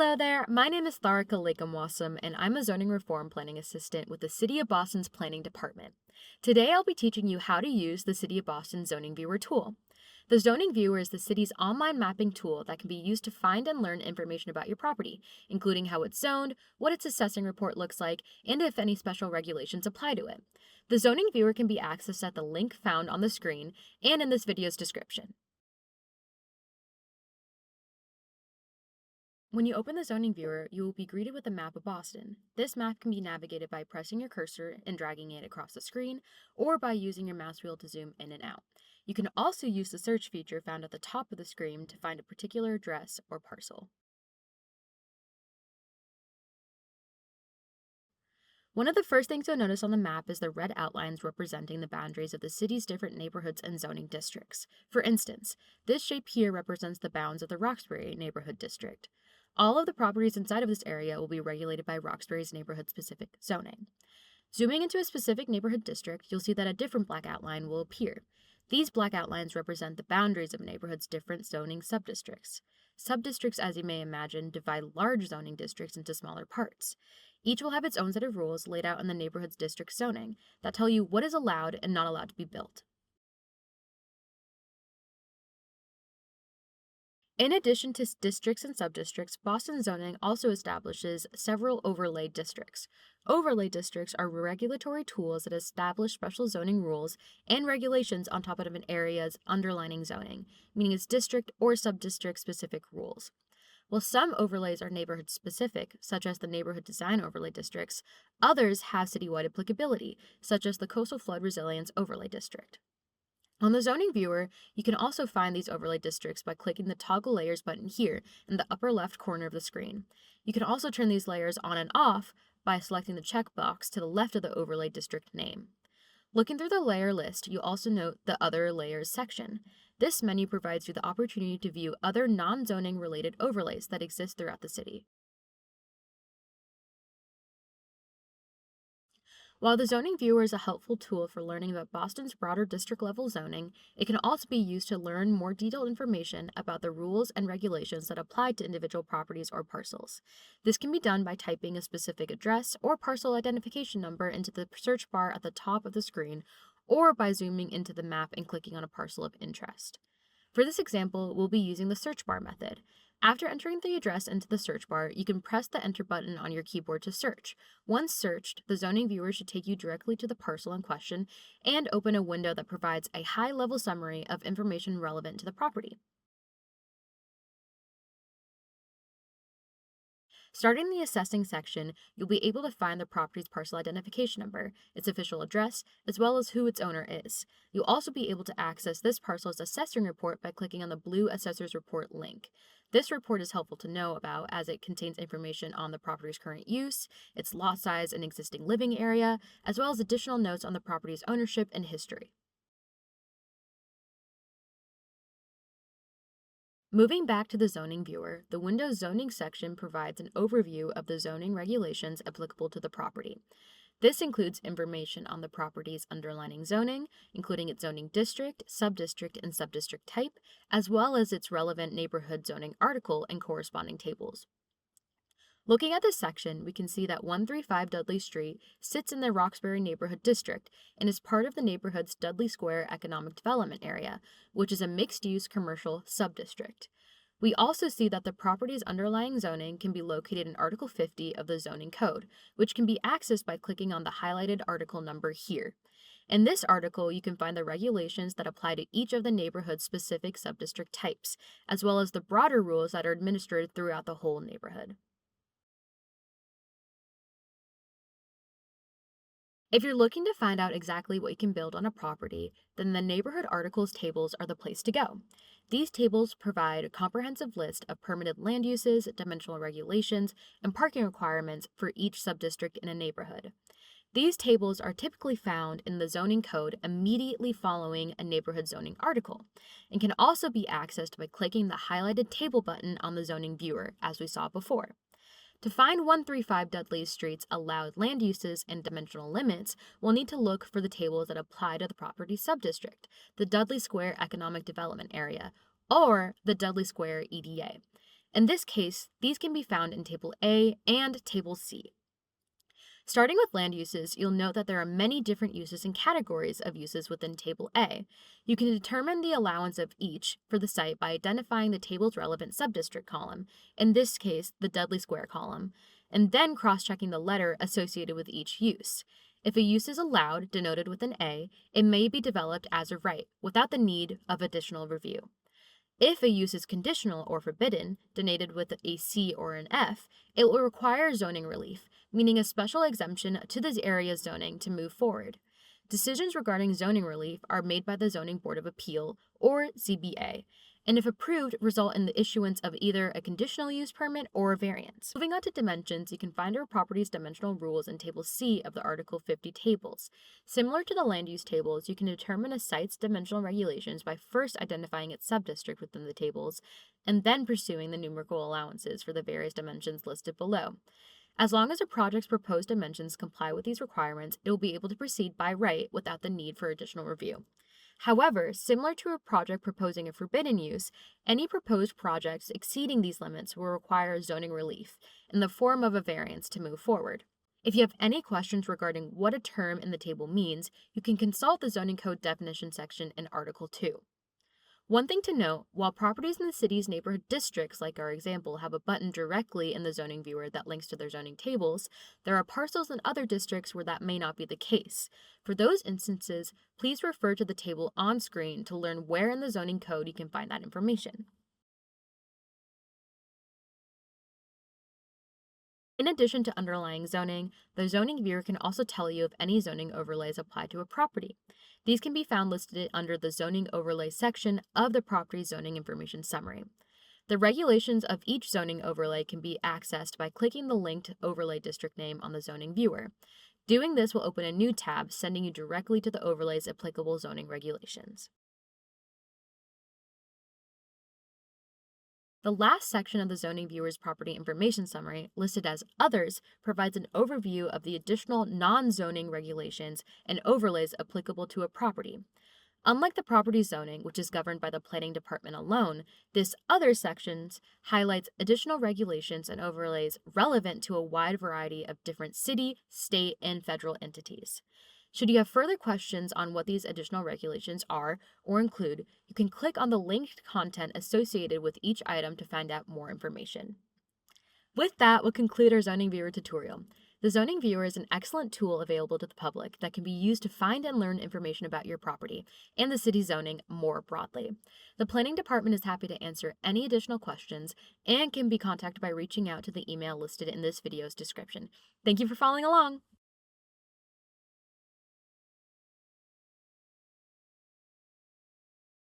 Hello there, my name is Tharika Lakamwasam, and I'm a zoning reform planning assistant with the City of Boston's Planning Department. Today I'll be teaching you how to use the City of Boston Zoning Viewer tool. The Zoning Viewer is the city's online mapping tool that can be used to find and learn information about your property, including how it's zoned, what its assessing report looks like, and if any special regulations apply to it. The Zoning Viewer can be accessed at the link found on the screen and in this video's description. When you open the zoning viewer, you will be greeted with a map of Boston. This map can be navigated by pressing your cursor and dragging it across the screen, or by using your mouse wheel to zoom in and out. You can also use the search feature found at the top of the screen to find a particular address or parcel. One of the first things you'll notice on the map is the red outlines representing the boundaries of the city's different neighborhoods and zoning districts. For instance, this shape here represents the bounds of the Roxbury neighborhood district. All of the properties inside of this area will be regulated by Roxbury's neighborhood-specific zoning. Zooming into a specific neighborhood district, you'll see that a different black outline will appear. These black outlines represent the boundaries of a neighborhood's different zoning subdistricts. Subdistricts, as you may imagine, divide large zoning districts into smaller parts. Each will have its own set of rules laid out in the neighborhood's district zoning that tell you what is allowed and not allowed to be built. In addition to districts and subdistricts, Boston zoning also establishes several overlay districts. Overlay districts are regulatory tools that establish special zoning rules and regulations on top of an area's underlying zoning, meaning its district or subdistrict specific rules. While some overlays are neighborhood specific, such as the neighborhood design overlay districts, others have citywide applicability, such as the Coastal Flood Resilience Overlay District. On the zoning viewer, you can also find these overlay districts by clicking the toggle layers button here in the upper left corner of the screen. You can also turn these layers on and off by selecting the checkbox to the left of the overlay district name. Looking through the layer list, you also note the Other Layers section. This menu provides you the opportunity to view other non-zoning related overlays that exist throughout the city. While the zoning viewer is a helpful tool for learning about Boston's broader district-level zoning, it can also be used to learn more detailed information about the rules and regulations that apply to individual properties or parcels. This can be done by typing a specific address or parcel identification number into the search bar at the top of the screen, or by zooming into the map and clicking on a parcel of interest. For this example, we'll be using the search bar method. After entering the address into the search bar, you can press the enter button on your keyboard to search. Once searched, the zoning viewer should take you directly to the parcel in question and open a window that provides a high-level summary of information relevant to the property. Starting in the assessing section, you'll be able to find the property's parcel identification number, its official address, as well as who its owner is. You'll also be able to access this parcel's assessing report by clicking on the blue Assessor's Report link. This report is helpful to know about as it contains information on the property's current use, its lot size and existing living area, as well as additional notes on the property's ownership and history. Moving back to the zoning viewer, the Windows Zoning section provides an overview of the zoning regulations applicable to the property. This includes information on the property's underlying zoning, including its zoning district, subdistrict, and subdistrict type, as well as its relevant neighborhood zoning article and corresponding tables. Looking at this section, we can see that 135 Dudley Street sits in the Roxbury Neighborhood District and is part of the neighborhood's Dudley Square Economic Development Area, which is a mixed-use commercial subdistrict. We also see that the property's underlying zoning can be located in Article 50 of the Zoning Code, which can be accessed by clicking on the highlighted article number here. In this article, you can find the regulations that apply to each of the neighborhood's specific subdistrict types, as well as the broader rules that are administered throughout the whole neighborhood. If you're looking to find out exactly what you can build on a property, then the Neighborhood Articles tables are the place to go. These tables provide a comprehensive list of permitted land uses, dimensional regulations, and parking requirements for each subdistrict in a neighborhood. These tables are typically found in the zoning code immediately following a neighborhood zoning article, and can also be accessed by clicking the highlighted table button on the zoning viewer, as we saw before. To find 135 Dudley Street's allowed land uses and dimensional limits, we'll need to look for the tables that apply to the property subdistrict, the Dudley Square Economic Development Area, or the Dudley Square EDA. In this case, these can be found in Table A and Table C. Starting with land uses, you'll note that there are many different uses and categories of uses within Table A. You can determine the allowance of each for the site by identifying the table's relevant subdistrict column, in this case, the Dudley Square column, and then cross-checking the letter associated with each use. If a use is allowed, denoted with an A, it may be developed as a right, without the need of additional review. If a use is conditional or forbidden, denoted with a C or an F, it will require zoning relief, meaning a special exemption to this area's zoning to move forward. Decisions regarding zoning relief are made by the Zoning Board of Appeal, or ZBA, and if approved, result in the issuance of either a conditional use permit or a variance. Moving on to dimensions, you can find our property's dimensional rules in Table C of the Article 50 tables. Similar to the land use tables, you can determine a site's dimensional regulations by first identifying its subdistrict within the tables, and then pursuing the numerical allowances for the various dimensions listed below. As long as a project's proposed dimensions comply with these requirements, it will be able to proceed by right without the need for additional review. However, similar to a project proposing a forbidden use, any proposed projects exceeding these limits will require zoning relief in the form of a variance to move forward. If you have any questions regarding what a term in the table means, you can consult the Zoning Code definition section in Article 2. One thing to note, while properties in the city's neighborhood districts, like our example, have a button directly in the zoning viewer that links to their zoning tables, there are parcels in other districts where that may not be the case. For those instances, please refer to the table on screen to learn where in the zoning code you can find that information. In addition to underlying zoning, the zoning viewer can also tell you if any zoning overlays apply to a property. These can be found listed under the Zoning Overlay section of the Property Zoning Information Summary. The regulations of each zoning overlay can be accessed by clicking the linked overlay district name on the zoning viewer. Doing this will open a new tab, sending you directly to the overlay's applicable zoning regulations. The last section of the zoning viewer's property information summary, listed as Others, provides an overview of the additional non-zoning regulations and overlays applicable to a property. Unlike the property zoning, which is governed by the planning department alone, this Other sections highlights additional regulations and overlays relevant to a wide variety of different city, state, and federal entities. Should you have further questions on what these additional regulations are or include, you can click on the linked content associated with each item to find out more information. With that, we'll conclude our Zoning Viewer tutorial. The Zoning Viewer is an excellent tool available to the public that can be used to find and learn information about your property and the city zoning more broadly. The Planning Department is happy to answer any additional questions and can be contacted by reaching out to the email listed in this video's description. Thank you for following along!